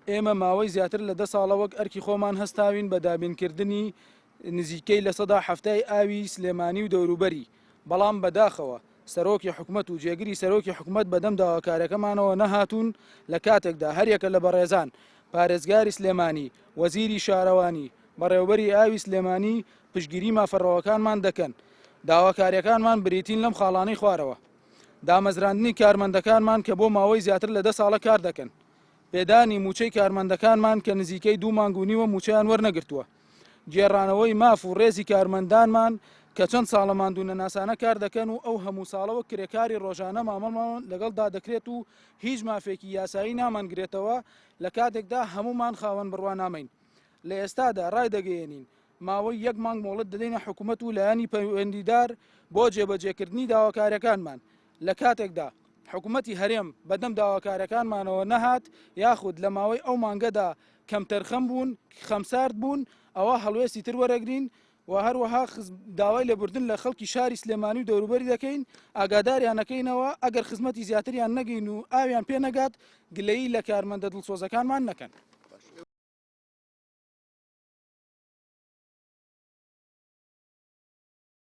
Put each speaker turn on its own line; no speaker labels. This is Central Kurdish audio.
ئێمە ماوەی زیاتر لە 10 ساڵە وەک ئەرکی خۆمان هەستاوین بە دابینکردنی نزیکەی لە سەدا هەفتای ئاوی سلێمانی و دەوروبەری، بەڵام بەداخەوە سەرۆکی حکوومەت و جێگیری سەرۆکی حکوومەت بەدەم داواکارەکەمانەوە نەهاتوون لە کاتێکدا هەریەکە لە بەڕێزان پارێزگاری سلێمانی، وەزیری شارەوانی، بەڕێوەبەری ئاوی سلێمانی پشتگیری مافەڕەوەکانمان دەکەن. داواکاریەکانمان بریتین لەم خاڵانەی خوارەوە. دامەزراندنی کارمەندەکانمان کە بۆ ماوەی زیاتر لە 10 ساڵە کار دەکەن. پێدانی موچەی کارمەندەکانمان کە نزیکەی 2 مانگونیوە موچەیان وەرنەگرتووە. گێڕانەوەی ماف و ڕێزی کارمەندانمان کە چەند ساڵە ماندوونە ناسانە کار دەکەن و ئەو هەموو ساڵەوە کرێکاری ڕۆژانە مامەڵمان لەگەڵدا دەکرێت و هیچ مافێکی یاسایی نامەنگرێتەوە لە کاتێکدا هەمومان خاوەن بڕوانامەین. لە ئێستادا ڕای دەگەیەنین ماوەی 1 مانگ مۆڵەت دەدەینە حکوومەت و لایەنی پەیوەندیدار بۆ جێبەجێکردنی داواکاریەکانمان. لە کاتێکدا حکوومەتی هەرێم بەدەم داواکارەکانمانەوە نەهات یاخود لە ماوەی ئەو مانگەدا کەمتەرخەم بوون خەمسارد بوون ئەوە هەڵوێستی تر وەرەگرین و هەروەها داوای لێبوردن لە خەڵکی شاری سلێمانی و دەوروبەری دەکەین ئاگاداریانەکەینەوە ئەگەر خزمەتی زیاتریان نەگەین و ئاویان پێ نەگات گلەیی لە کارمەندە دڵسۆزەکانمان نەکەن.